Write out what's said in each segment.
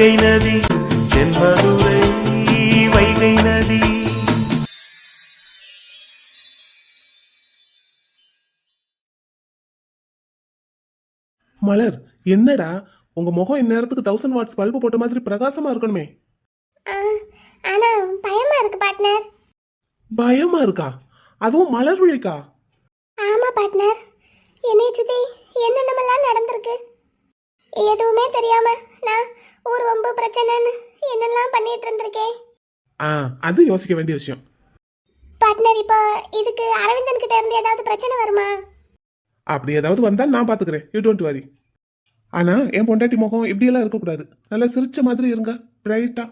வைகை நதி தென்மதுரை வைகை நதி. மலர், என்னடா உங்க முகம் இந்நேரத்துக்கு 1000 வாட்ஸ் பல்பு போட்ட மாதிரி பிரகாசமா இருக்கணுமே. ஆனா பயமா இருக்கு பார்ட்னர். பயமா இருக்கா? அதுவும் மலர் விழிக்கா? ஆமா பார்ட்னர், என்னை சுத்தி என்னென்னமெல்லாம் நடந்திருக்கு. எதுவுமே தெரியாம நான் ஊர் வம்பு பிரச்சனைன்னு என்னெல்லாம் பண்ணிட்டு இருந்திருக்கேன். அது யோசிக்க வேண்டிய விஷயம். பார்ட்னர், இப்போ இதுக்கு அரவிந்தன் கிட்ட இருந்து ஏதாவது பிரச்சனை வருமா? அப்படி ஏதாவது வந்தா நான் பாத்துக்கிறேன், யூ டோன்ட் வரி. ஆனா என் பொண்டாட்டி முகம் இப்படியெல்லாம் இருக்கக்கூடாது, நல்லா சிரிச்ச மாதிரி இருங்க, பிரைட்டா.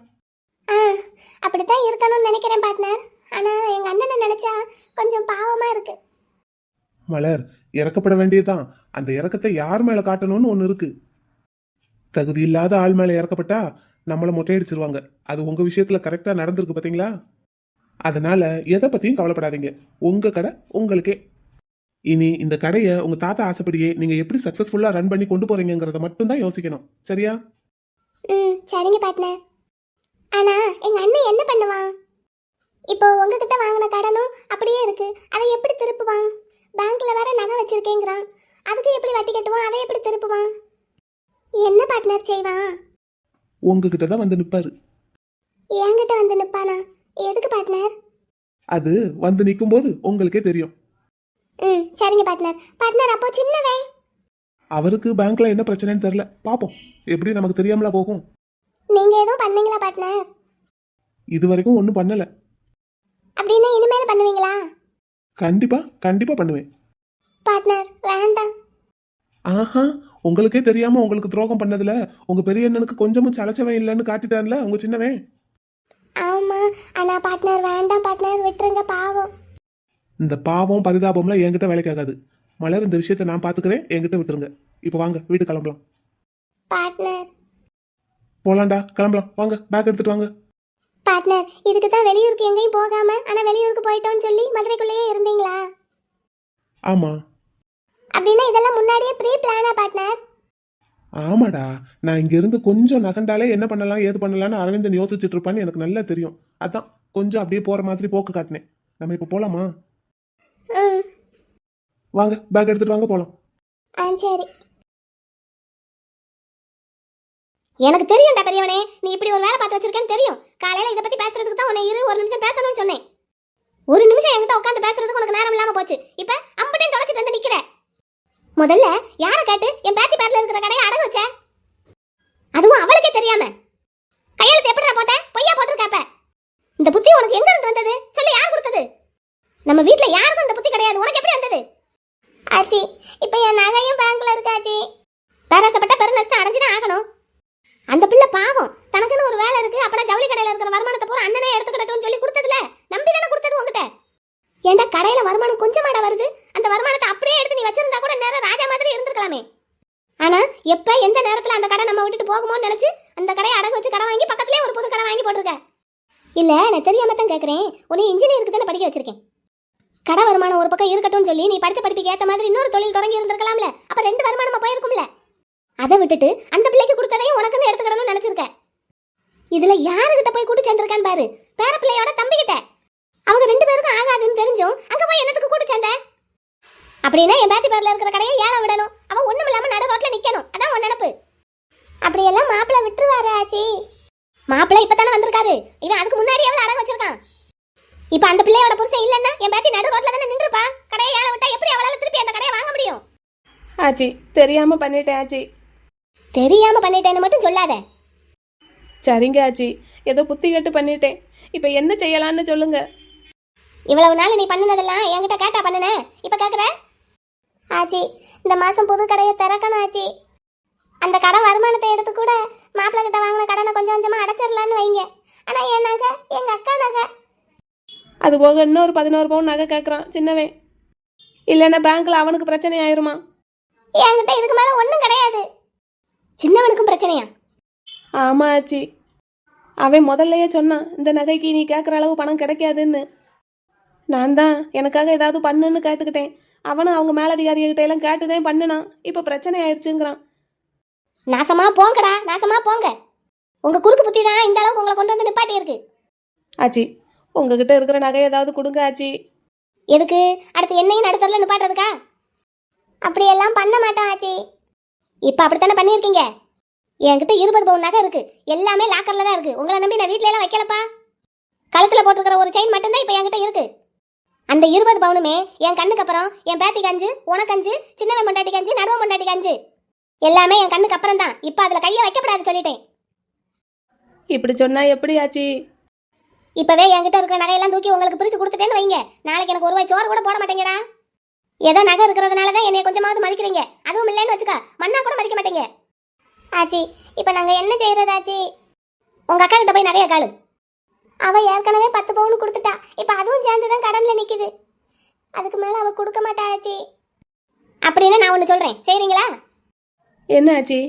அப்படித்தான் இருக்கணும்னு நினைக்கிறேன் பார்ட்னர். ஆனா எங்க அண்ணனை நினைச்சா கொஞ்சம் பாவமா இருக்கு. மலர், இறக்கப்பட வேண்டியதுதான். அந்த இறக்கத்தை யார் மேல காட்டணும்னு ஒண்ணு இருக்கு. தகுதி இல்லாத ஆள் மேல இறக்கப்பட்டா நம்மள மொட்டையடிச்சிருவாங்க. அது உங்க விஷயத்துல கரெக்டா நடந்திருக்கு பாத்தீங்களா? அதனால எதை பத்தியும் கவலைப்படாதீங்க, உங்க கடை உங்களுக்கே. இனி இந்த கடையை உங்க தாத்தா ஆசைப்படியே நீங்க எப்படி சக்சஸ்ஃபுல்லா ரன் பண்ணி கொண்டு போறீங்கிறத மட்டும் தான் யோசிக்கணும், சரியா? சரிங்க பார்ட்னர். ஆனா எங்க அண்ணன் என்ன பண்ணுவான்? இப்போ உங்ககிட்ட வாங்கின கடனும் அப்படியே இருக்கு, அதை எப்படி திருப்புவான்? பேங்க்ல வேற நகை வச்சிருக்கேங்கிறான், அதுக்கு எப்படி வட்டி கட்டுவான்? அதை எப்படி திருப்புவான்? என்ன பார்ட்னர் செய்வான்? உங்ககிட்ட தான் வந்து நிப்பாரு. என்கிட்ட வந்து நிப்பானா? எதுக்கு பார்ட்னர்? அது வந்து நிக்கும் போது உங்களுக்கே தெரியும். சரிங்க பார்ட்னர். பார்ட்னர், அப்போ சின்னவே அவருக்கு பேங்க்ல என்ன பிரச்சனைன்னு தெரியல, பாப்போம். எப்படி நமக்கு தெரியாமலா போகும்? நீங்க எதுவும் பண்ணீங்களா பார்ட்னர்? இது வரைக்கும் ஒன்றும் பண்ணல. அப்படின்னா இனிமேல் பண்ணுவீங்களா? கண்டிப்பா கண்டிப்பா பண்ணுவேன். பார்ட்னர் வேண்டாம். உங்களுக்கே தெரியாம உங்களுக்கு துரோகம் பண்ணதுல உங்க பெரிய அண்ணனுக்கு கொஞ்சமும் சலச்சவன் இல்லைன்னு காட்டிட்டான்ல உங்க சின்னவன். ஆமா, ஆனா பார்ட்னர் வேண்டாம் பார்ட்னர், விட்டுருங்க, பாவம். இந்த பாவம் பரிதாபம்லாம் என்கிட்ட வேலைக்காகாது. மலர், இந்த விஷயத்த நான் பாத்துக்கிறேன், என்கிட்ட விட்டுருங்க. இப்போ வாங்க, வீட்டு கிளம்பலாம். பார்ட்னர் போலாண்டா, கிளம்பலாம் வாங்க, பேக் எடுத்துட்டு வாங்க. பார்ட்னர், இதுக்கு தான் வெளியூருக்கு எங்கேயும் போகாம ஆனா வெளியூருக்கு போயிட்டோம்னு சொல்லி மதுரைக்குள்ளேயே இருந்தீங்களா? ஆமா. அப்படின்னா இதெல்லாம் முன்னாடியே ப்ரீ பிளானா பார்ட்னர்? ஆமாடா, நான் இங்க இருந்து கொஞ்சம் நகண்டாலே என்ன பண்ணலாம் ஏது பண்ணலாம்னு அரவிந்தன் யோசிச்சுட்டு இருப்பான்னு எனக்கு நல்லா தெரியும். அதான் கொஞ்சம் அப்படியே போற மாதிரி போக்கு காட்டினேன். நம்ம இப்போ போலாமா? வாங்க, பேக் எடுத்துட்டு வாங்க, போலாம். சரி. எனக்கு தெரியும்டா பெரியவனே, நீ இப்படி ஒரு வேலை பார்த்து வச்சிருக்கேன்னு தெரியும். காலையில இதை பத்தி பேசுறதுக்கு தான் உன்னை ஒரு நிமிஷம் பேசணும்னு சொன்னேன். ஒரு நிமிஷம் என்கிட்ட உட்காந்து பேசுறதுக்கு உனக்கு நேரம் இல்லாம போச்சு. இப்ப அம்பட்டையும் தொலைச்சிட்டு வந்து நிக்கிற. முதல்ல யாரை கேட்டு என் பேத்தி பேர்ல இருக்கிற கடையை அடகு வச்ச? அதுவும் அவளுக்கே தெரியாம. கையெழுத்து எப்படிடா போட்ட? பொய்யா போட்டிருக்காப்ப. இந்த புத்தி உனக்கு எங்க இருந்து வந்தது? சொல்லி யார் கொடுத்தது? நம்ம வீட்ல யாருக்கும் இந்த புத்தி கிடையாது, உனக்கு எப்படி வந்தது? ஆச்சி, இப்ப என் நகையும் பேங்க்ல இருக்காச்சி. பேராசப்பட்ட பெருநஷ்டம் அடைஞ்சுதான் ஆகணும். அந்த பிள்ளை பாவம், தனக்குன்னு ஒரு வேலை இருக்கு, அப்படா ஜவுளி கடையில இருக்கிற வருமானத்தை பூரா அண்ணனே எடுத்துக்கிட்டோம்னு சொல்லி கொடுத்ததுல நம்பி தானே கொடுத்தது உங்ககிட்ட. ஏன்டா கடையில வருமானம் கொஞ்சமாடா வருது? அந்த வருமானத்தை அப்படியே எடுத்து நீ வச்சிருந்தா கூட நேரம் ராஜா மாதிரி இருந்திருக்கலாமே. ஆனா எப்ப எந்த நேரத்துல அந்த கடை நம்ம விட்டுட்டு போகுமோன்னு நினைச்சு அந்த கடையை அடகு வச்சு கடை வாங்கி பக்கத்துலயே ஒரு புது கடை வாங்கி போட்டிருக்க. இல்ல, நான் தெரியாம தான் கேட்கறேன். உன்னை இன்ஜினியருக்கு தானே படிக்க வச்சிருக்கேன். கடை வருமானம் ஒரு பக்கம் இருக்கட்டும் சொல்லி நீ படிச்ச படிப்புக்கு ஏத்த மாதிரி இன்னொரு தொழில் தொடங்கி இருந்திருக்கலாம்ல. அப்ப 2 வருமானமா போயிருக்கும்ல. அதை விட்டுட்டு அந்த பிள்ளைக்கு கொடுத்ததையும் உனக்குன்னு எடுத்துக்கணும்னு நினைச்சிருக்க. இதுல யாருகிட்ட போய் கூட்டு சேர்ந்திருக்கான்னு பாரு. பேர பிள்ளையோட தம்பி கிட்ட. அவங்க 2 பேருக்கும் ஆகாதுன்னு தெரிஞ்சும் அங்க போய் என்னத்துக்கு கூட்டு சேர்ந்த? அப்படின்னா என் பேத்தி பேர்ல இருக்கிற கடையை ஏழை விடணும், அவன் ஒண்ணும் இல்லாம நடு ரோட்ல நிக்கணும், அதான் உன் நினைப்பு. அப்படியெல்லாம் மாப்பிள்ளை விட்டுருவாரு ஆச்சி. மாப்பிள்ளை இப்பதானே வந்திருக்காரு, இவன் அதுக்கு முன்னாடி எவ்வளவு அடகு வச்சிருக்கான். இப்ப அந்த பிள்ளையோட புருஷன் இல்லன்னா என் பேத்தி நடு ரோட்ல தானே நின்றுப்பா. கடையை ஏழை விட்டா எப்படி அவளால திருப்பி அந்த கடையை வாங்க முடியும்? ஆச்சி, தெரியாம பண்ணிட்டேன் ஆச்சி. தெரியாம பண்ணிட்டேன்னு மட்டும் சொல்லாத. சரிங்க ஆச்சி, ஏதோ புத்தி கட்டு பண்ணிட்டேன். இப்ப என்ன செய்யலான்னு சொல்லுங்க. இவ்வளவு நாள் நீ பண்ணினதெல்லாம் என்கிட்ட கேட்டா பண்ணுன, இப்ப கேக்குற? ஆச்சி, இந்த மாசம் புது கடையை திறக்கணும் ஆச்சி. அந்த கடை வருமானத்தை எடுத்து கூட மாப்பிள்ளை கிட்ட வாங்கின கடனை கொஞ்சம் கொஞ்சமா அடைச்சிடலான்னு வைங்க. ஆனா என் நகை எங்க அக்கா நகை. அது போக இன்னொரு 11 பவுன் நகை கேட்குறான் சின்னவன். இல்லைன்னா பேங்க்ல அவனுக்கு பிரச்சனை ஆயிருமா? என்கிட்ட இதுக்கு மேல ஒன்றும் கிடையாது. சின்னவனுக்கும் பிரச்சனையா? ஆமா ஆச்சி, அவன் முதல்லயே சொன்னான் இந்த நகைக்கு நீ கேட்குற அளவு பணம் கிடைக்காதுன்னு. நான் தான் எனக்காக ஏதாவது பண்ணுன்னு கேட்டுக்கிட்டேன். அவனும் அவங்க மேலதிகாரிகிட்ட எல்லாம் கேட்டுதான் பண்ணினான். இப்போ பிரச்சனை ஆயிடுச்சுங்கிறான். நாசமா போங்கடா, நாசமா போங்க. உங்க குறுக்கு புத்தி தான் இந்த அளவுக்கு உங்களை கொண்டு வந்து நிப்பாட்டி இருக்கு. ஆச்சி உங்ககிட்ட இருக்கிற நகை ஏதாவது கொடுங்க ஆச்சி. எதுக்கு? அடுத்து என்னையும் நடுத்தரில் நிப்பாட்டுறதுக்கா? அப்படியெல்லாம் பண்ண மாட்டோம் ஆச்சி. இப்போ அப்படித்தானே பண்ணியிருக்கீங்க. என்கிட்ட 20 பவுன் நகை இருக்கு, எல்லாமே லாக்கர்ல தான் இருக்கு. உங்களை நம்பி நான் வீட்ல எல்லாம் வைக்கலப்பா. கழுத்துல போட்டிருக்கிற ஒரு செயின் மட்டும்தான் இப்போ என்கிட்ட இருக்கு. அந்த 20 பவுனுமே என் கண்ணுக்கு அப்புறம் என் பேத்திக்கு 5, உனக்கு 5, சின்னவன் பொண்டாட்டிக்கு 5, நடுவன் பொண்டாட்டிக்கு 5, எல்லாமே என் கண்ணுக்கு அப்புறம் தான். இப்போ அதுல கையை வைக்கப்படாது சொல்லிட்டேன். இப்படி சொன்னா எப்படி ஆச்சி? இப்பவே என்கிட்ட இருக்கிற நகையெல்லாம் தூக்கி உங்களுக்கு பிரிச்சு கொடுத்துட்டேன்னு வைங்க, நாளைக்கு எனக்கு ஒரு ரூபாய் சோறு கூட போட மாட்டேங்கிறா. ஏதோ நகை இருக்கிறதுனால தான் என்னைய கொஞ்சமாவது மதிக்கிறீங்க. அதுவும் இல்லைன்னு வச்சுக்கா மண்ணா கூட மதிக்க மாட்டேங்க. ஆச்சி இப்போ நாங்க என்ன செய்யறது ஆச்சி? உங்க அக்கா கிட்ட போய் நிறைய காலு. அவ ஏற்கனவே 10 பவுன் கொடுத்துட்டா. இப்போ அதுவும் சேர்ந்துதான் கடன்ல நிக்குது. அதுக்கு மேல அவ கொடுக்க மாட்டா ஆச்சி. அப்படின்னு நான் ஒன்று சொல்றேன், செய்றீங்களா? என்ன ஆச்சி?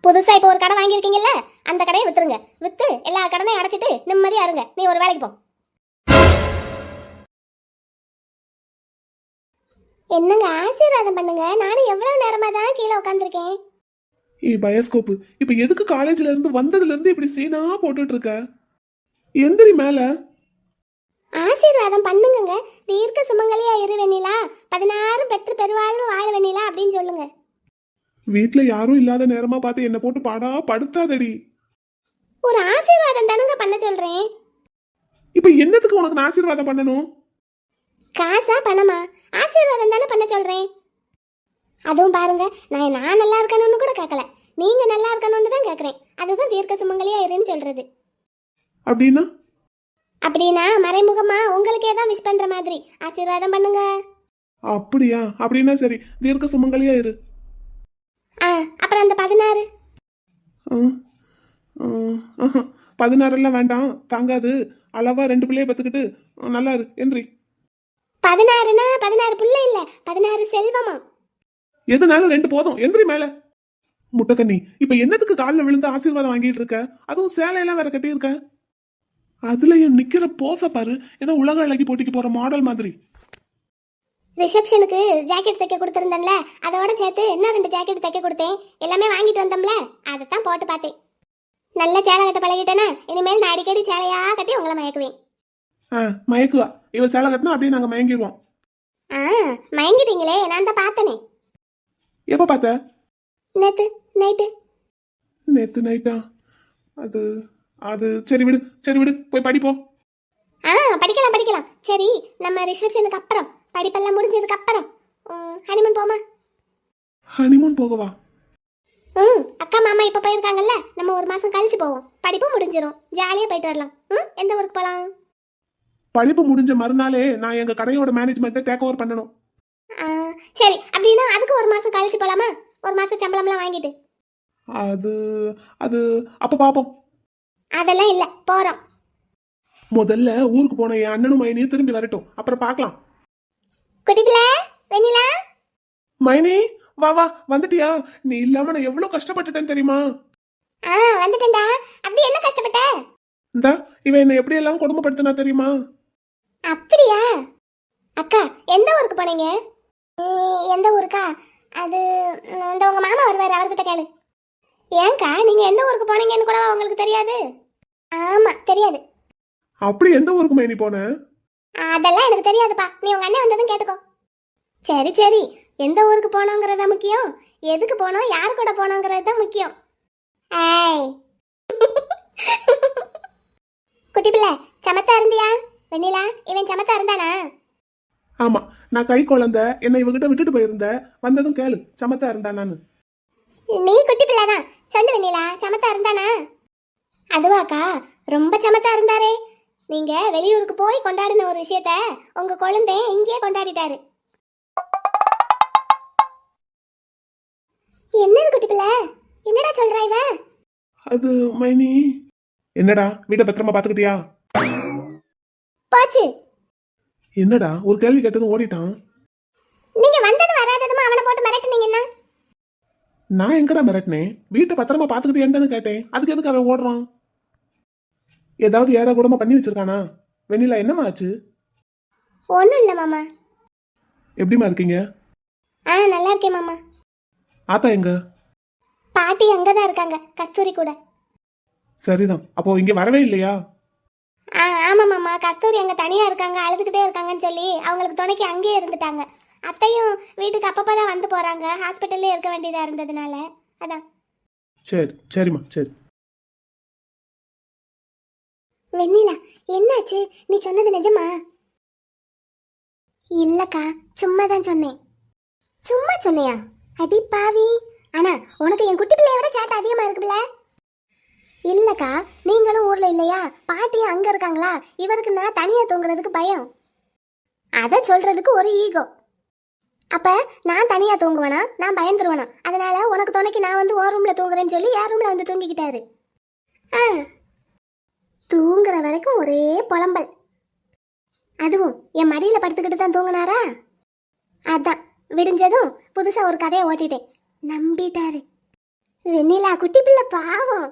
புதுசா இப்போ ஒரு கடை வாங்கியிருக்கீங்கல்ல, அந்த கடையை வித்துருங்க. வித்து எல்லா கடனையும் அடைச்சிட்டு நிம்மதியா இருங்க. நீ ஒரு வேலைக்கு போ. என்னங்க ஆசீர்வாதம் பண்ணுங்க. நானும் எவ்வளவு நேரமா தான் கீழே உட்காந்துருக்கேன். பயோஸ்கோப்பு இப்ப எதுக்கு காலேஜ்ல இருந்து வந்ததுல இருந்து இப்படி சீனா போட்டுட்டு இருக்க? எந்திரி மேல. ஆசீர்வாதம் பண்ணுங்க. தீர்க்க சுமங்கலியா இரு வெண்ணிலா, 16 பெற்று பெருவாழ்வு வாழ வெண்ணிலா அப்படின்னு சொல்லுங்க. வீட்ல யாரும் இல்லாத நேரமா பார்த்து என்ன போட்டு பாடா படுத்தாதடி. ஒரு ஆசீர்வாதம் தானுங்க பண்ண சொல்றேன். இப்ப என்னத்துக்கு உனக்கு நான் ஆசீர்வாதம் பண்ணணும்? காசா பணமா? ஆசீர்வாதம் தானே பண்ண சொல்றேன். அதுவும் பாருங்க, நான் நல்லா இருக்கணும்னு கூட கேட்கல, நீங்க நல்லா இருக்கணும்னு தான் கேட்கறேன். அதுதான் தீர்க்க சுமங்கலியா இருன்னு சொல்றது. அப்படின்னா அப்படின்னா மறைமுகமா உங்களுக்கே தான் விஷ் பண்ற மாதிரி ஆசீர்வாதம் பண்ணுங்க. அப்படியா? அப்படின்னா சரி, தீர்க்க சுமங்கலியா இரு. அப்புறம் அந்த 16 16 எல்லாம் வேண்டாம், தாங்காது. அளவா 2 பிள்ளைய பத்துக்கிட்டு நல்லா இரு. எந்திரி. 16னா 16 புள்ள இல்ல, 16 செல்வமா. எதுனாலும் 2 போதும். எந்திரி மேல. முட்டைக்கண்ணி, இப்ப என்னத்துக்கு காலில் விழுந்து ஆசீர்வாதம் வாங்கிட்டு இருக்க? அதுவும் சேலையெல்லாம் வேற கட்டி இருக்க. அதுலயும் நிக்கிற போச பாரு, ஏதோ உலக அழகி போட்டிக்கு போற மாடல் மாதிரி. ரிசப்ஷனுக்கு ஜாக்கெட் தைக்க கொடுத்துருந்தேன்ல, அதோட சேர்த்து இன்னும் 2 ஜாக்கெட் தைக்க கொடுத்தேன். எல்லாமே வாங்கிட்டு வந்தோம்ல, அதைத்தான் போட்டு பார்த்தேன். நல்ல சேலை கட்ட பழகிட்டேன்னா இனிமேல் நான் அடிக்கடி சேலையா கட்டி உங்களை மயக்குவேன். மயக்குவா. இவ சேலை கட்டினா அப்படியே நாங்க மயங்கிடுவோம். மயங்கிட்டீங்களே, நான் தான் பார்த்தனே. எப்ப பார்த்த? நேத்து நைட்டு. நேத்து நைட்டா? அது அது சரி விடு, சரி விடு, போய் படிப்போம். படிக்கலாம். சரி, நம்ம ரிசப்ஷனுக்கு அப்புறம், படிப்பெல்லாம் முடிஞ்சதுக்கு அப்புறம் ஹனிமூன் போமா? ஹனிமூன் போகவா? அக்கா மாமா இப்ப போயிருக்காங்கல்ல, நம்ம 1 மாசம் கழிச்சு போவோம். படிப்பு முடிஞ்சிரும், ஜாலியா போயிட்டு வரலாம். எந்த ஊருக்கு போலாம்? படிப்பு முடிஞ்ச மறுநாளே நான் எங்க கடையோட மேனேஜ்மெண்ட்டை டேக் ஓவர் பண்ணணும். சரி, அப்படின்னா அதுக்கு 1 மாசம் கழிச்சு போலாமா? 1 மாசம் சம்பளம்லாம் வாங்கிட்டு. அது அது அப்ப பாப்போம். அதெல்லாம் இல்ல, போறோம். முதல்ல ஊருக்கு போன என் அண்ணனும் மைனியும் திரும்பி வரட்டும், அப்புறம் பார்க்கலாம். குட்டிபிள்ள, வெண்ணிலா. மைனி வா வா, வந்துட்டியா? நீ இல்லாம நான் எவ்வளவு கஷ்டப்பட்டுட்டேன் தெரியுமா? வந்துட்டேன்டா. அப்படி என்ன கஷ்டப்பட்ட? இந்தா இவன் என்ன எப்படி எல்லாம் கொடுமைப்படுத்தினா தெரியுமா? அப்படியா? அக்கா, எந்த ஊருக்கு போனீங்க? எந்த ஊருக்கா? அது இந்த உங்க மாமா வருவாரு, அவர்கிட்ட கேளு. ஏன்க்கா, நீங்க எந்த ஊருக்கு போனீங்கன்னு கூட உங்களுக்கு தெரியாது? ஆமா, தெரியாது. அப்படி எந்த ஊருக்கு மைனி போன? அதெல்லாம் எனக்கு தெரியாதுப்பா, நீ உங்க அண்ணன் வந்ததும் கேட்டுக்கோ. சரி, எந்த ஊருக்கு போனோங்கிறதா முக்கியம், எதுக்கு போனோம், யார் கூட போனோங்கிறது தான் முக்கியம். ஏய் குட்டி பிள்ளை, சமத்தா இருந்தியா? வெண்ணிலா, இவன் சமத்தா இருந்தானா? ஆமா, நான் கை குழந்தை, என்னை இவகிட்ட விட்டுட்டு போயிருந்த, வந்ததும் கேளு சமத்தா இருந்தா நானு. நீ குட்டி பிள்ளை தான், சொல்லு வெண்ணிலா, சமத்தா இருந்தானா? அதுவாக்கா, ரொம்ப சமத்தா இருந்தாரே. நீங்க வெளியூருக்கு போய் கொண்டாடின ஒரு விஷயத்த உங்க குழந்தை இங்கேயே கொண்டாடிட்டாரு. என்னது குட்டி பிள்ளை, என்னடா சொல்றா இவ? அது மைனி. என்னடா, வீட்டை பத்திரமா பாத்துக்கிட்டியா? போச்சு. என்னடா ஒரு கேள்வி கேட்டதும் ஓடிட்டான்? நீங்க வந்தது வராததுமா அவனை போட்டு மிரட்டுனீங்கன்னா? நான் எங்கடா மிரட்டினேன்? வீட்டை பத்திரமா பாத்துக்கிட்டியான்னு கேட்டேன். அதுக்கு எதுக்கு அவன் ஓடுறான்? ஏதாவது ஏடா கூடமா பண்ணி வச்சிருக்கானா? வெண்ணிலா, என்னமா ஆச்சு? ஒண்ணும் இல்ல மாமா. எப்படிமா இருக்கீங்க? நல்லா இருக்கேன் மாமா. ஆத்தா எங்க? பாட்டி அங்கதான் இருக்காங்க, கஸ்தூரி கூட. சரிதான். அப்போ இங்க வரவே இல்லையா? ஆமா மாமா, கஸ்தூரி அங்க தனியா இருக்காங்க, அழுதுகிட்டே இருக்காங்கன்னு சொல்லி அவங்களுக்கு துணைக்கு அங்கேயே இருந்துட்டாங்க. அத்தையும் வீட்டுக்கு அப்பப்பதான் வந்து போறாங்க, ஹாஸ்பிட்டல்லே இருக்க வேண்டியதா இருந்ததுனால அதான். சரி சரிம்மா சரி. வெண்ணிலா, என்னாச்சு? நீ சொன்னது நிஜமா? இல்லக்கா, சும்மா தான் சொன்னேன். சும்மா சொன்னியா? அடி பாவி. ஆனா உனக்கு என் குட்டி பிள்ளைய விட சேட்டை அதிகமா இருக்குல்ல? இல்லக்கா, நீங்களும் ஊர்ல இல்லையா, பாட்டியும் அங்க இருக்காங்களா, இவருக்கு நான் தனியா தூங்குறதுக்கு பயம். அத சொல்றதுக்கு ஒரு ஈகோ. அப்ப நான் தனியா தூங்குவேனா, நான் பயந்துருவேனா? அதனால உனக்கு துணைக்கு நான் வந்து ஓ ரூம்ல தூங்குறேன்னு சொல்லி என் ரூம்ல வந்து தூங்கிக்கிட்டாரு. தூங்குற வரைக்கும் ஒரே புலம்பல். அதுவும் என் மடியில படுத்துக்கிட்டு தான் தூங்கினாரா? அதான் விடிஞ்சதும் புதுசா ஒரு கதையை ஓட்டிட்டேன். நம்பிட்டாரு. வெண்ணிலா குட்டி பிள்ளை பாவம்.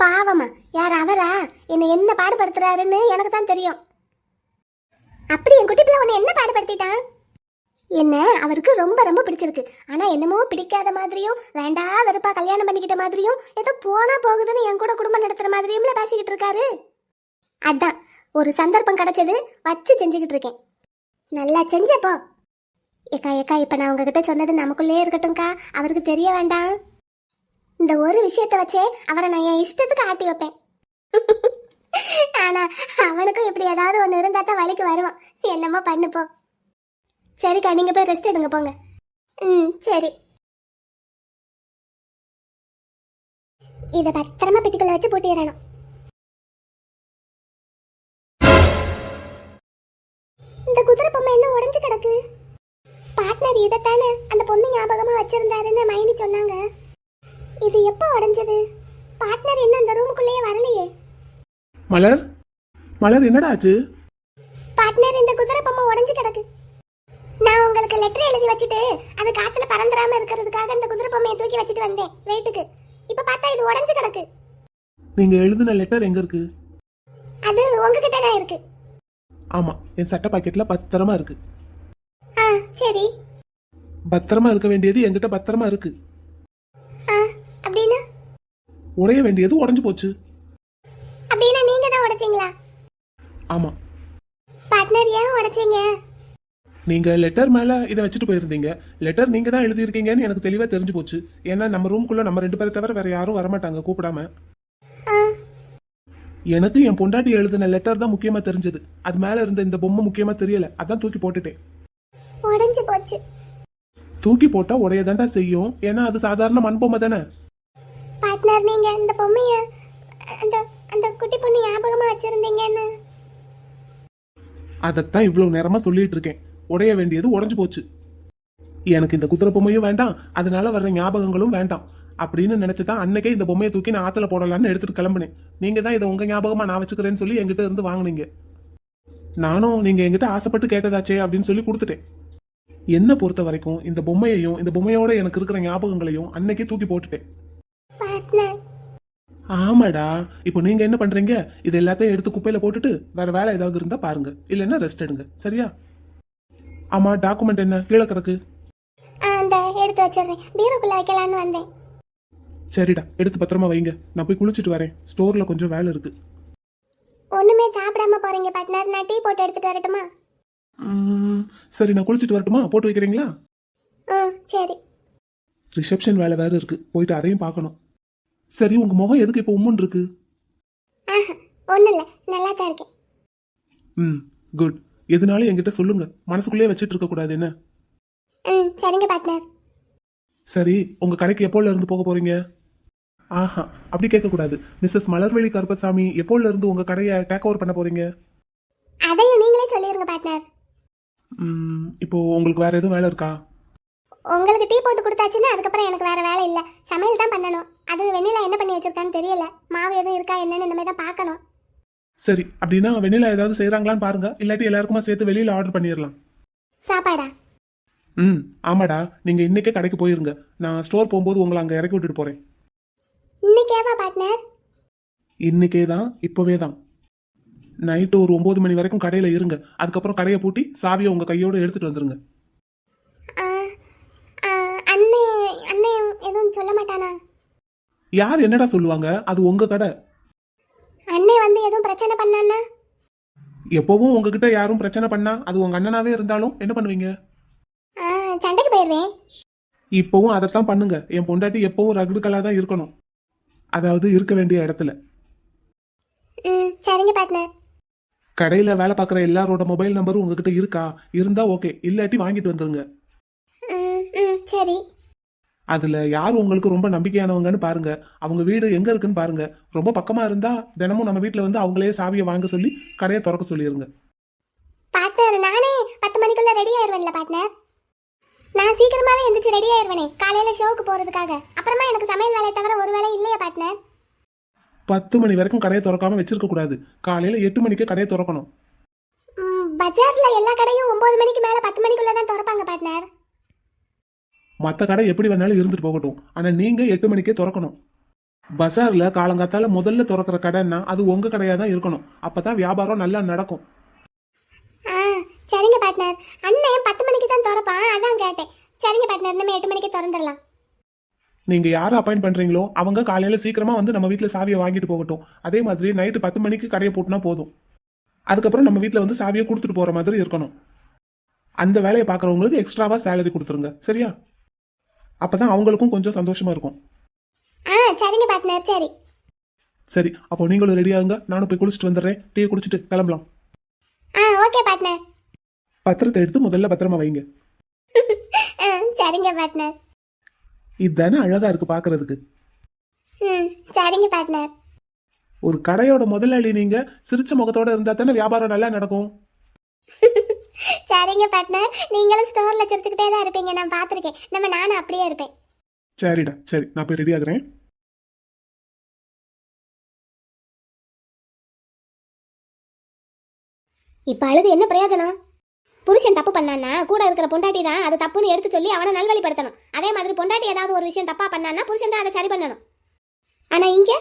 பாவமா? யார் அவரா? என்னை என்ன பாடுபடுத்துறாருன்னு எனக்கு தான் தெரியும். அப்படி என் குட்டி பிள்ளை உன்னை என்ன பாடுபடுத்திட்டான்? என்ன அவருக்கு ரொம்ப ரொம்ப பிடிச்சிருக்கு. ஆனா என்னமோ பிடிக்காத மாதிரியும், வேண்டா வெறுப்பா கல்யாணம் பண்ணிக்கிட்ட மாதிரியும், ஏதோ போனா போகுதுன்னு என் கூட குடும்பம் நடத்துற மாதிரியும்ல பேசிக்கிட்டு இருக்காரு. அதான் ஒரு சந்தர்ப்பம் கிடைச்சது, வச்சு செஞ்சுக்கிட்டு இருக்கேன். நல்லா செஞ்சப்போ. ஏக்கா ஏக்கா, இப்ப நான் உங்ககிட்ட சொன்னது நமக்குள்ளே இருக்கட்டும்க்கா, அவருக்கு தெரிய வேண்டாம். இந்த ஒரு விஷயத்த வச்சே அவரை நான் என் இஷ்டத்துக்கு ஆட்டி வைப்பேன். ஆனா அவனுக்கும் இப்படி ஏதாவது ஒன்று இருந்தா தான் வழிக்கு வருவான். என்னமோ பண்ணுப்போ. சரிக்கா, நீங்க போய் ரெஸ்ட் எடுங்க போங்க. சரி. இதை பத்திரமா பெட்டிக்குள்ள வச்சு பூட்டிடணும். இந்த குதிரை பொம்மை என்ன உடைஞ்சு கிடக்கு? பார்ட்னர் இதைத்தானே அந்த பொண்ணு ஞாபகமா வச்சிருந்தாருன்னு மைனி சொன்னாங்க. இது எப்போ உடைஞ்சது? பார்ட்னர் என்ன அந்த ரூமுக்குள்ளேயே வரலையே. மலர், மலர் என்னடா ஆச்சு? பார்ட்னர், இந்த குதிரை பொம்மை உடைஞ்சு கிடக்கு. நான் உங்களுக்கு லெட்டர் எழுதி வச்சுட்டு அது காத்துல பறந்துடாம இருக்கிறதுக்காக இந்த குதிரை பொம்மையை தூக்கி வச்சுட்டு வந்தேன் வெயிட்டுக்கு. இப்ப பார்த்தா இது உடைஞ்சு கிடக்கு. நீங்க எழுதின லெட்டர் எங்க இருக்கு? அது உங்ககிட்ட தான் இருக்கு. ஆமா, என் சட்டை பாக்கெட்ல பத்திரமா இருக்கு. சரி. பத்திரமா இருக்க வேண்டியது என்கிட்ட பத்திரமா இருக்கு. அப்படின்னா? உடைய வேண்டியது உடைஞ்சு போச்சு. அப்படின்னா நீங்க தான் உடைச்சீங்களா? ஆமா. பார்ட்னர், ஏன் உடைச்சீங்க? நீங்க லெட்டர் மேல இதை வச்சுட்டு போயிருந்தீங்க. லெட்டர் நீங்க தான் எழுதியிருக்கீங்கன்னு எனக்கு தெளிவா தெரிஞ்சு போச்சு. ஏன்னா நம்ம ரூம்குள்ள நம்ம 2 பேரை தவிர வேற யாரும் வரமாட்டாங்க கூப்பிடாம. எனக்கு என் பொண்டாட்டி எழுதின லெட்டர் தான் முக்கியமா தெரிஞ்சது. அது மேல இருந்த இந்த பொம்மை முக்கியமா தெரியல. அதான் தூக்கி போட்டுட்டேன். உடைஞ்சு போச்சு. தூக்கி போட்டா உடையதாண்டா செய்யும். ஏன்னா அது சாதாரண மண் பொம்மை தானே. பார்ட்னர், நீங்க இந்த பொம்மைய அந்த அந்த குட்டி பொண்ணு ஞாபகமா வச்சிருந்தீங்கன்னு. அதத்தான் இவ்வளவு நேரமா சொல்லிட்டு இருக்கேன். உடைய வேண்டியது உடைஞ்சு போச்சு. எனக்கு இந்த குதிரை பொம்மையும் வேண்டாம், அதனால வர்ற ஞாபகங்களும் வேண்டாம் அப்படின்னு நினைச்சுதான் அன்னைக்கே இந்த பொம்மையை தூக்கி நான் ஆத்துல போடலான்னு எடுத்துட்டு கிளம்புனேன். நீங்க தான் இதை உங்க ஞாபகமா நான் வச்சுக்கிறேன்னு சொல்லி என்கிட்ட இருந்து வாங்கினீங்க. நானும் நீங்க என்கிட்ட ஆசைப்பட்டு கேட்டதாச்சே அப்படின்னு சொல்லி கொடுத்துட்டேன். என்ன பொறுத்த வரைக்கும் இந்த பொம்மையையும் இந்த பொம்மையோட எனக்கு இருக்கிற ஞாபகங்களையும் அன்னைக்கே தூக்கி போட்டுட்டேன். ஆமாடா. இப்போ நீங்க என்ன பண்றீங்க? இது எல்லாத்தையும் எடுத்து குப்பையில போட்டுட்டு வேற வேலை ஏதாவது இருந்தா பாருங்க, இல்லைன்னா ரெஸ்ட் எடுங்க. சரியா? ஆமா, டாக்குமெண்ட் என்ன கீழே கிடக்கு? அந்த எடுத்து வச்சிடுறேன், பீரோக்குள்ள வைக்கலான்னு வந்தேன். சரிடா, எடுத்து பத்திரமா வைங்க. நான் போய் குளிச்சுட்டு வரேன். ஸ்டோர்ல கொஞ்சம் வேலை இருக்கு. ஒண்ணுமே சாப்பிடாம போறீங்க பார்ட்னர், நான் டீ போட்டு எடுத்துட்டு வரட்டுமா? சரி, நான் குளிச்சுட்டு வரட்டுமா? போட்டு வைக்கிறீங்களா? சரி. ரிசப்ஷன் வேலை வேற இருக்கு, போயிட்டு அதையும் பார்க்கணும். சரி, உங்க முகம் எதுக்கு இப்போ உம்முன்னு இருக்கு? ஒண்ணும் இல்ல, நல்லா தான் இருக்கேன். குட். எதுனாலும் என்கிட்ட சொல்லுங்க, மனசுக்குள்ளேயே வச்சிட்டு இருக்க கூடாது. என்ன? சரிங்க பார்ட்னர். சரி, உங்க கடைக்கு எப்போல இருந்து போக போறீங்க? ஆஹா, அப்படி கேட்க கூடாது. மிஸ்ஸஸ் மலர்விழி கருப்பசாமி எப்போல இருந்து உங்க கடையை டேக் ஓவர் பண்ண போறீங்க? அதையும் நீங்களே சொல்லிருங்க பார்ட்னர். இப்போ உங்களுக்கு வேற எதுவும் வேலை இருக்கா? உங்களுக்கு டீ போட்டு கொடுத்தாச்சுன்னா அதுக்கப்புறம் எனக்கு வேற வேலை இல்ல, சமையல் தான் பண்ணணும். அது வெண்ணிலா என்ன பண்ணி வச்சிருக்கான்னு தெரியல, மாவு எதுவும் இருக்கா என்னன்னு இனிமே தான் பார்க்கணும். சரி, அப்படின்னா வெண்ணிலா ஏதாவது செய்யறாங்களான்னு பாருங்க, இல்லாட்டி எல்லாருக்குமா சேர்த்து வெளியில ஆர்டர் பண்ணிடலாம். சாப்பாடா? ஆமாடா, நீங்க இன்னைக்கே கடைக்கு போயிருங்க. நான் ஸ்டோர் போகும்போது உங்களை அங்க இறக்கி விட்டுட்டு போறேன். இன்னைக்கேவா பார்ட்னர்? இன்னைக்கே தான், இப்பவே தான். நைட்டு ஒரு 9 மணி வரைக்கும் கடையில இருங்க. அதுக்கப்புறம் கடையை பூட்டி சாவியை உங்க கையோட எடுத்துட்டு வந்துருங்க. அண்ணே அண்ணே எதுவும் சொல்ல மாட்டானா? யார் என்னடா சொல்லுவாங்க, அது உங்க கடை. அண்ணே வந்து எதுவும் பிரச்சனை பண்ணான்னா? எப்பவும் உங்ககிட்ட யாரும் பிரச்சனை பண்ணா அது உங்க அண்ணனாவே இருந்தாலும் என்ன பண்ணுவீங்க? சண்டைக்கு போயிருவேன். இப்பவும் அதைத்தான் பண்ணுங்க. என் பொண்டாட்டி எப்பவும் ரகுடுக்கலா தான் இருக்கணும், அதாவது இருக்க வேண்டிய இடத்துல. சரிங்க பார்ட்னர். கடையில வேலை பார்க்குற எல்லாரோட மொபைல் நம்பரும் உங்ககிட்ட இருக்கா? இருந்தா ஓகே, இல்லாட்டி வாங்கிட்டு வந்துருங்க. சரி. அதுல யார் உங்களுக்கு ரொம்ப நம்பிக்கையானவங்கன்னு பாருங்க. அவங்க வீடு எங்க இருக்குன்னு பாருங்க. ரொம்ப பக்கமா இருந்தா தினமும் நம்ம வீட்டுல வந்து அவங்களே சாவியை வாங்க சொல்லி கடையை திறக்க சொல்லிருங்க. பார்ட்னர், நானே 10 மணிக்குள்ள ரெடி ஆயிருவேன்ல பார்ட்னர். நான் சீக்கிரமாவே எந்திரிச்சு ரெடி ஆயிருவேனே காலையில ஷோக்கு போறதுக்காக. அப்புறமா எனக்கு சமையல் வேலையை தவிர ஒரு வேலை இல்லையா பார்ட்னர்? 10 மணி வரைக்கும் கடையை திறக்காம வச்சிருக்க கூடாது. காலையில 8 மணிக்கு கடையை திறக்கணும். பஜார்ல எல்லா கடையும் 9 மணிக்கு மேல 10 மணிக்குள்ள தான் திறப்பாங்க பார்ட்னர். மற்ற கடை எப்படி வேணாலும் இருந்துட்டு போகட்டும், ஆனா நீங்க 8 மணிக்கே திறக்கணும். பஜார்ல காலங்காத்தால முதல்ல திறக்கிற கடைன்னா அது உங்க கடையா தான் இருக்கணும். அப்பதான் வியாபாரம் நல்லா நடக்கும். சரிங்க பார்ட்னர். அண்ணன் 10 மணிக்கு தான் திறப்பான், அதான் கேட்டேன். சரிங்க பார்ட்னர், நம்ம 8 மணிக்கு திறந்துடலாம். நீங்க யாரை அப்பாயிண்ட் பண்றீங்களோ அவங்க காலையில சீக்கிரமா வந்து நம்ம வீட்டுல சாவியை வாங்கிட்டு போகட்டும். அதே மாதிரி நைட்டு 10 மணிக்கு கடையை போட்டுனா போதும். அதுக்கப்புறம் நம்ம வீட்டுல வந்து சாவியை கொடுத்துட்டு போற மாதிரி இருக்கணும். அந்த வேலையை பாக்குறவங்களுக்கு எக்ஸ்ட்ராவா சேலரி கொடுத்துருங்க, சரியா? அப்பதான் அவங்களுக்கும் கொஞ்சம் சந்தோஷமா இருக்கும். சரிங்க பார்ட்னர். சரி சரி, அப்போ நீங்களும் ரெடி ஆகுங்க. நானும் போய் குளிச்சுட்டு வந்துடுறேன். டீ குடிச்சிட்டு கிளம்பலாம். Okay partner. பத்திரத்தை எடுத்து முதல்ல பத்திரமா வைங்க. சரிங்க பார்ட்னர். இதுதானே அழகா இருக்கு பாக்குறதுக்கு. சரிங்க பார்ட்னர். ஒரு கடையோட முதலாளி நீங்க சிரிச்ச முகத்தோட இருந்தா தானே வியாபாரம் நல்லா நடக்கும். சரிங்க பார்ட்னர், நீங்களும் ஸ்டோர்ல சிரிச்சுக்கிட்டே தான் இருப்பீங்க, நான் பார்த்திருக்கேன். நானும் அப்படியே இருப்பேன். சரிடா, சரி, நான் போய் ரெடி ஆகுறேன். இப்ப அழுது என்ன பிரயோஜனம்? புருஷன் தப்பு பண்ணான்னா கூட இருக்கிற பொண்டாட்டி தான் அது தப்புன்னு எடுத்து சொல்லி அவனை நல்வழிப்படுத்தணும். அதே மாதிரி பொண்டாட்டி ஏதாவது ஒரு விஷயம் தப்பா பண்ணான்னா புருஷன் தான் அதை சரி பண்ணணும். ஆனா இங்க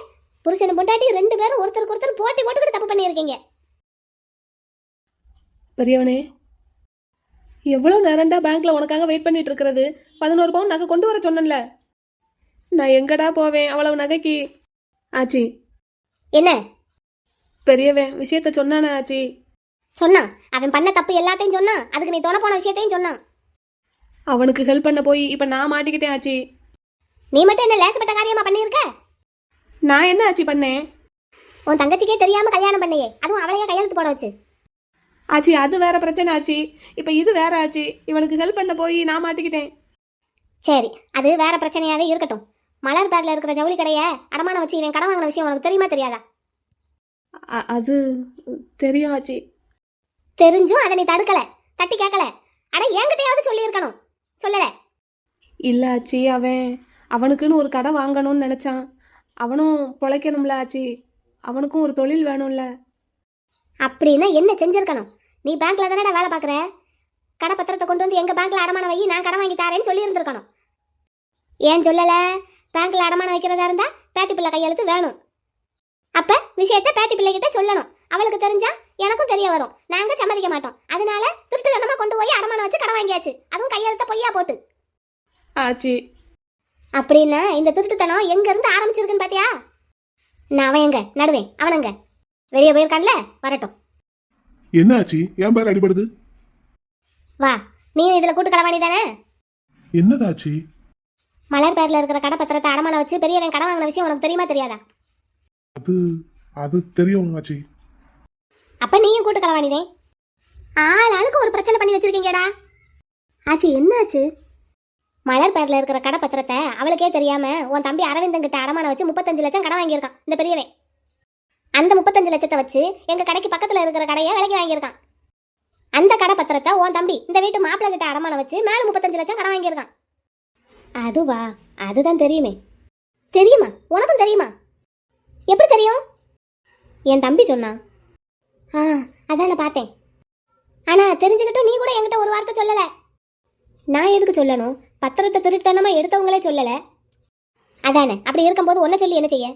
புருஷன் பொண்டாட்டி 2 பேரும் ஒருத்தருக்கு ஒருத்தர் போட்டி போட்டுக்கிட்டு தப்பு பண்ணியிருக்கீங்க. பெரியவனே, எவ்வளோ நேரம்டா பேங்க்ல உனக்காக வெயிட் பண்ணிட்டு இருக்கிறது? 11 பவுன் நகை கொண்டு வர சொன்னேன்ல, நான் எங்கடா போவேன் அவ்வளவு நகைக்கு? ஆச்சி, என்ன பெரியவன் விஷயத்த சொன்னானே ஆச்சி? சொன்னான். அவன் பண்ண தப்பு எல்லாத்தையும் சொன்னான். அதுக்கு நீ தொண போன விஷயத்தையும் சொன்னான். அவனுக்கு ஹெல்ப் பண்ண போய் இப்ப நான் மாட்டிக்கிட்டேன் ஆச்சி. நீ மட்டும் என்ன லேசப்பட்ட காரியமா பண்ணியிருக்க? நான் என்ன ஆச்சி பண்ணேன்? உன் தங்கச்சிக்கே தெரியாம கல்யாணம் பண்ணியே, அதுவும் அவளையே கையெழுத்து போட வச்சு. ஆச்சி, அது வேற பிரச்சனை ஆச்சி. இப்ப இது வேற ஆச்சி. இவளுக்கு ஹெல்ப் பண்ண போய் நான் மாட்டிக்கிட்டேன். சரி, அது வேற பிரச்சனையாவே இருக்கட்டும். மலர் பேர்ல இருக்கிற ஜவுளி கடைய அடமான வச்சு இவன் கடன் வாங்கின விஷயம் உனக்கு தெரியுமா தெரியாதா? அது தெரியும் ஆச்சி. தெரிஞ்சும் அதை நீ தடுக்கல, தட்டி கேட்கல. அட என்கிட்டயாவது சொல்லி இருக்கணும், சொல்லல. இல்ல ஆச்சி, அவனுக்குன்னு ஒரு கடை வாங்கணும்னு நினைச்சான். அவனும் பொழைக்கணும்ல ஆச்சி, அவனுக்கும் ஒரு தொழில் வேணும்ல. அப்படின்னா என்ன செஞ்சிருக்கணும்? நீ பேங்க்ல தானடா வேலை பார்க்குற, கடை பத்திரத்தை கொண்டு வந்து எங்க பேங்க்ல அடமான வை, நான் கடன் வாங்கி தரேன்னு சொல்லி இருந்திருக்கணும். ஏன் சொல்லல? பேங்க்ல அடமான வைக்கிறதா இருந்தா பேத்தி பிள்ளை கையெழுத்து வேணும். அப்ப விஷயத்த பேத்தி பிள்ளைகிட்ட சொல்லணும். அவளுக்கு தெரிஞ்சா எனக்கும் தெரிய வரும், நாங்க சம்மதிக்க மாட்டோம். அதனால திருட்டுத்தனமா கொண்டு போய் அடமான வச்சு கடன் வாங்கியாச்சு, அதுவும் கையெழுத்த பொய்யா போட்டு. ஆச்சி, அப்படின்னா இந்த திருட்டுத்தனம் எங்க இருந்து ஆரம்பிச்சிருக்குன்னு பாத்தியா? நான் அவன் எங்க நடுவேன், அவனங்க வெளியே போயிருக்கான்ல, வரட்டும். என்ன ஆச்சு? ஏன் பேர் அடிபடுது? வா, நீ இதுல கூட்டு களவாணி தானே? என்னதாச்சு? மலர் பேர்ல இருக்கிற கடை பத்திரத்தை அடமான வச்சு பெரியவன் கடன் வாங்கின விஷயம் உனக்கு தெரியுமா தெரியாதா? அது தெரியும் ஆச்சி. அப்ப நீயும் கூட்டு களவாணிதே. ஆளுக்கு ஒரு பிரச்சனை பண்ணி வச்சிருக்கீங்கடா. ஆச்சு, என்ன ஆச்சு? மலர் பேர்ல இருக்கிற கடை பத்திரத்தை அவளுக்கே தெரியாம உன் தம்பி அரவிந்தன் கிட்ட அடமான வச்சு 35 லட்சம் கடன் வாங்கியிருக்கான் இந்த பெரியவன். அந்த 35 லட்சத்தை வச்சு எங்க கடைக்கு பக்கத்துல இருக்கிற கடையை விலைக்கு வாங்கியிருக்கான். அந்த கடை பத்திரத்தை உன் தம்பி இந்த வீட்டு மாப்பிள்ளை கிட்ட அடமான வச்சு மேல 35 லட்சம் கடன் வாங்கியிருக்கான். அதுவா? அதுதான் தெரியுமே. தெரியுமா? உனக்கும் தெரியுமா? எப்படி தெரியும்? என் தம்பி சொன்னான். அதான் நான் பார்த்தேன். ஆனா தெரிஞ்சுக்கிட்டும் நீ கூட என்கிட்ட ஒரு வார்த்தை சொல்லல. நான் எதுக்கு சொல்லணும்? பத்திரத்தை திருட்டனமா எடுத்தவங்களே சொல்லல. அதானே, அப்படி இருக்கும்போது ஒன்ன சொல்லி என்ன செய்ய?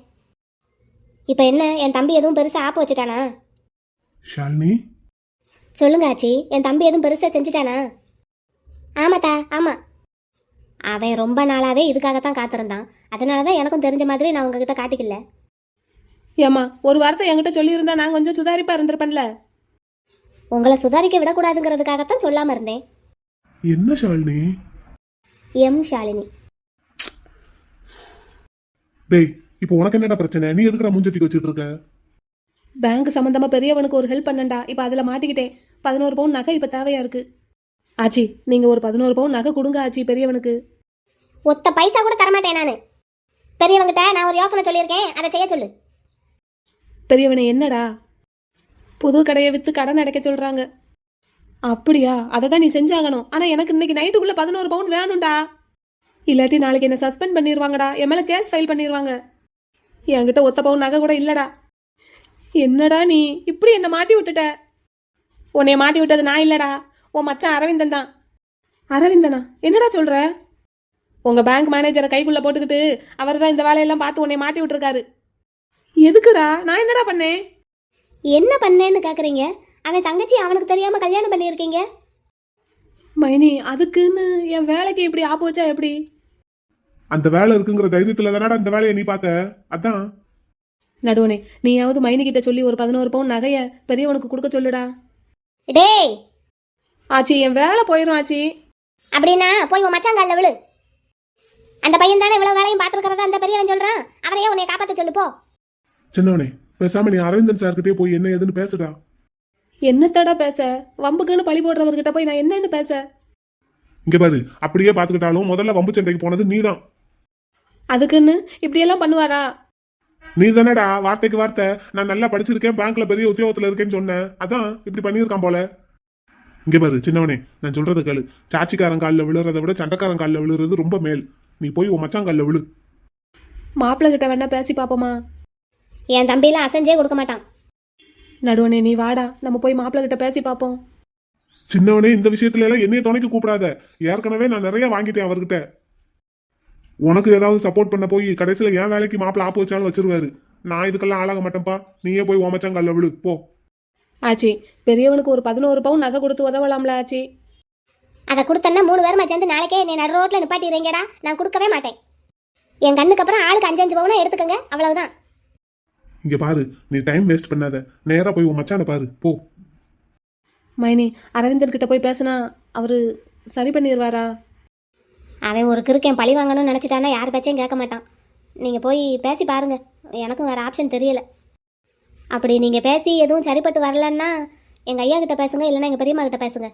இப்ப என்ன, என் தம்பி எதுவும் பெருசா ஆப்பு வச்சுட்டானா? ஷாலினி, சொல்லுங்க ஆச்சி, என் தம்பி எதுவும் பெருசா செஞ்சுட்டானா? ஆமாத்தா, ஆமா. அவன் ரொம்ப நாளாவே இதுக்காகத்தான் காத்திருந்தான். அதனாலதான் எனக்கும் தெரிஞ்ச மாதிரி நான் உங்ககிட்ட காட்டிக்கல. ஏம்மா ஒரு வார்த்தை என்கிட்ட சொல்லியிருந்தா நான் கொஞ்சம் சுதாரிப்பா இருந்திருப்பேன்ல. உங்களை சுதாரிக்க விடக்கூடாதுங்கிறதுக்காகத்தான் சொல்லாம இருந்தேன். என்ன ஷாலினி? எம் ஷாலினி. டேய், இப்போ உனக்கு என்னடா பிரச்சனை? நீ எதுக்குடா மூஞ்சத்திக்கு வச்சுட்டு இருக்க? பேங்க் சம்பந்தமா பெரியவனுக்கு ஒரு ஹெல்ப் பண்ணண்டா. இப்போ அதில் மாட்டிக்கிட்டேன். 11 பவுன் நகை இப்போ தேவையா இருக்கு. ஆச்சி நீங்க ஒரு 11 பவுன் நகை கொடுங்க ஆச்சி பெரியவனுக்கு. ஒத்த பைசா கூட தரமாட்டேன் நானு. பெரியவங்கிட்ட நான் ஒரு யோசனை சொல்லியிருக்கேன், அதை செய்ய சொல்லு. பெரியவனை என்னடா புது கடையை விற்று கடன் அடைக்க சொல்றாங்க. அப்படியா? அதை தான் நீ செஞ்சாகணும். ஆனால் எனக்கு இன்னைக்கு நைட்டுக்குள்ள 11 பவுன் வேணும்டா. இல்லாட்டி நாளைக்கு என்ன சஸ்பெண்ட் பண்ணிடுவாங்கடா. என் மேலே கேஸ் ஃபைல் பண்ணிடுவாங்க. என்கிட்ட ஒத்த பவுன் நகை கூட இல்லடா. என்னடா நீ இப்படி என்னை மாட்டி விட்டுட்ட? உன்னைய மாட்டி விட்டது நான் இல்லடா, உன் மச்சான் அரவிந்தன் தான். அரவிந்தனா? என்னடா சொல்ற? உங்க பேங்க் மேனேஜரை கைக்குள்ள போட்டுக்கிட்டு அவர் தான் இந்த வேலையெல்லாம் பார்த்து உன்னை மாட்டி விட்டுருக்காரு. எதுக்குடா? நான் என்னடா பண்ணேன்? என்ன பண்ணேன்னு கேக்குறீங்க? அவன் தங்கச்சி அவனுக்கு தெரியாம கல்யாணம் பண்ணியிருக்கீங்க. மைனி அதுக்குன்னு என் வேலைக்கு இப்படி ஆப்பு வச்சா எப்படி? அந்த வேலை இருக்குங்கிற தைரியத்துல தானடா இந்த வேலையை நீ பார்த்த. அதான். நடுவனே நீயாவது மைனி கிட்ட சொல்லி ஒரு 11 பவுன் நகைய பெரியவனுக்கு கொடுக்க சொல்லுடா. டேய், ஆச்சி என் வேலை போயிடும் ஆச்சி. அப்படின்னா போய் உன் மச்சாங்காலில் விழு. அந்த பையன் தானே இவ்வளவு வேலையும் பார்த்துருக்கிறதா அந்த பெரியவன் சொல்றான். அவனையே உன்னை காப்பாற்ற சொல்லு போ. சின்னவனே, பேசாம நீ அரவிந்தன் சார்கிட்டே போய் என்ன ஏதுன்னு பேசுடா. என்னத்தடா பேச? வம்புக்குன்னு பழி போடுறவர்கிட்ட போய் நான் என்னன்னு பேச? இங்க பாரு, அப்படியே பாத்துக்கிட்டாலும் முதல்ல வம்பு சண்டைக்கு போனது நீதான். அதுக்குன்னு இப்படியெல்லாம் பண்ணுவாரா? நீ தானடா வார்த்தைக்கு வார்த்தை நான் நல்லா படிச்சிருக்கேன், பேங்க்ல பெரிய உத்தியோகத்துல இருக்கேன்னு சொன்னேன். அதான் இப்படி பண்ணியிருக்கான் போல. இங்க பாரு சின்னவனே, நான் சொல்றது கேளு. சாட்சிக்காரன் காலில் விழுறதை விட சண்டைக்காரன் காலில் விழுறது ரொம்ப மேல். நீ போய் உன் மச்சான் காலில் விழு. மாப்பிள்ளை கிட்ட வேணா பேசி பாப்போமா? என் தம்பியெல்லாம் அசைஞ்சே கொடுக்க மாட்டான். நடுவனே நீ வாடா, நம்ம போய் மாப்பிள்ளை கிட்ட பேசி பாப்போம். சின்னவனே, இந்த விஷயத்துல எல்லாம் என்னைய துணைக்கு கூப்பிடாத. ஏற்கனவே நான் நிறைய வாங்கிட்டேன் அவர்கிட்ட. உனக்கு ஏதாவது சப்போர்ட் பண்ண போய் கடைசியில என் வேலைக்கு மாப்பிள்ள ஆப்பு வச்சாலும் வச்சிருவாரு. நான் இதுக்கெல்லாம் ஆளாக மாட்டேன்ப்பா. நீயே போய் உன் மச்சான் காலில் விழு போ. ஆச்சி பெரியவனுக்கு ஒரு 11 பவுன் நகை கொடுத்து உதவலாம்ல ஆச்சி? அதை கொடுத்தன்னா 3 பேருமா சேர்ந்து நாளைக்கே என்னை நடு ரோட்ல நிப்பாட்டிடுறீங்கடா. நான் கொடுக்கவே மாட்டேன். என் கண்ணுக்கு அப்புறம் ஆளுக்கு 5-5 பவுனா எடுத்துக்கங்க, அவ்வளவுதான். இங்க பாரு, நீ டைம் வேஸ்ட் பண்ணாத. நேரா போய் உன் மச்சானை பாரு போ. மைனி அரவிந்தர் கிட்ட போய் பேசினா அவரு சரி பண்ணிடுவாரா? அவன் ஒரு கிறுக்கன் பழி வாங்கணும்னு நினச்சிட்டானா யார் பேச்சையும் கேட்க மாட்டான். நீங்கள் போய் பேசி பாருங்க. எனக்கும் வேறு ஆப்ஷன் தெரியல. அப்படி நீங்கள் பேசி எதுவும் சரிப்பட்டு வரலன்னா எங்கள் ஐயா கிட்ட பேசுங்க, இல்லைன்னா எங்கள் பெரியம்மா கிட்ட பேசுங்க.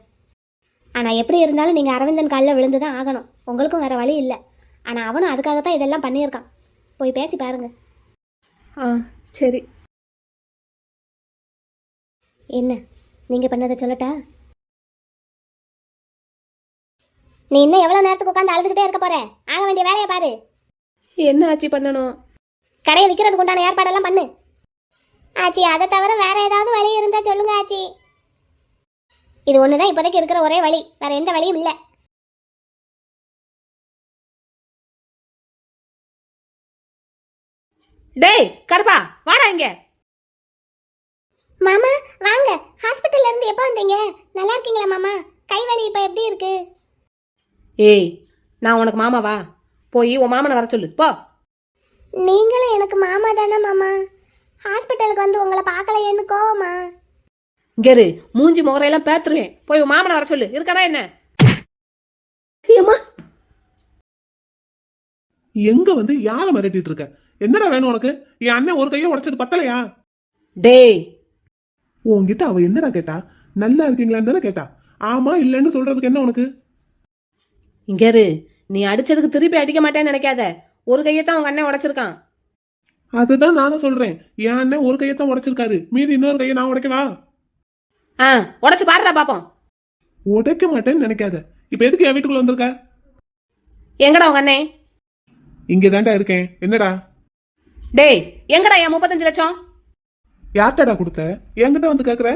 ஆனால் எப்படி இருந்தாலும் நீங்கள் அரவிந்தன் காலில் விழுந்து தான் ஆகணும். உங்களுக்கும் வேறு வழி இல்லை. ஆனால் அவனும் அதுக்காகத்தான் இதெல்லாம் பண்ணியிருக்கான். போய் பேசி பாருங்க. ஆ சரி. என்ன நீங்கள் பண்ணதை சொல்லட்டா? நீ இன்னும் எவ்வளோ நேரத்துக்கு உட்காந்து அழுதுகிட்டே இருக்க போற? ஆக வேண்டிய வேலையை பாரு. என்ன ஆச்சி பண்ணணும்? கடையை விற்கிறதுக்கு உண்டான ஏற்பாடெல்லாம் பண்ணு. ஆச்சி, அதை தவிர வேற ஏதாவது வழி இருந்தா சொல்லுங்க ஆச்சி. இது ஒண்ணுதான் இப்போதைக்கு இருக்கிற ஒரே வழி. வேற எந்த வழியும் இல்லை. டேய் கருப்பா வாடா இங்க. மாமா வாங்க. ஹாஸ்பிட்டல்ல இருந்து எப்போ வந்தீங்க? நல்லா இருக்கீங்களா மாமா? கை வலி இப்ப எப்படி இருக்கு? ஏய் நான் உனக்கு மாமாவா? போய் உன் மாமனை வர சொல்லு போ. நீங்களும் எனக்கு மாமா தானே மாமா? ஹாஸ்பிட்டலுக்கு வந்து உங்களை பார்க்கலையேன்னு கோவமா? கெரு மூஞ்சி முகரையெல்லாம் பேத்துருவேன். போய் உன் மாமனை வர சொல்லு. இருக்காடா என்ன? அம்மா எங்க வந்து யார மிரட்டிட்டு இருக்க? என்னடா வேணும் உனக்கு? என் அண்ணன் ஒரு கையை உடைச்சது பத்தலையா? டேய் உன்கிட்ட அவ என்னடா கேட்டா? நல்லா இருக்கீங்களான்னு தானே கேட்டா. ஆமா இல்லன்னு சொல்றதுக்கு என்ன உனக்கு? இங்கரு நீ அடிச்சதுக்கு திருப்பி அடிக்க மாட்டேன்னு நினைக்காத. ஒரு கையத்தான் உங்க அண்ணன் உடைச்சிருக்கான். அதுதான் நானும் சொல்றேன். என் அண்ணன் ஒரு கையத்தான் உடைச்சிருக்காரு. மீதி இன்னொரு கையை நான் உடைக்கவா? ஆ உடைச்சு பாருடா பாப்போம். உடைக்க மாட்டேன்னு நினைக்காத. இப்ப எதுக்கு என் வீட்டுக்குள்ள வந்திருக்க? எங்கடா உங்க அண்ணே? இங்க தாண்டா இருக்கேன். என்னடா? டேய் எங்கடா என் 35 லட்சம்? யார்டா கொடுத்த? என்கிட்ட வந்து கேக்குற?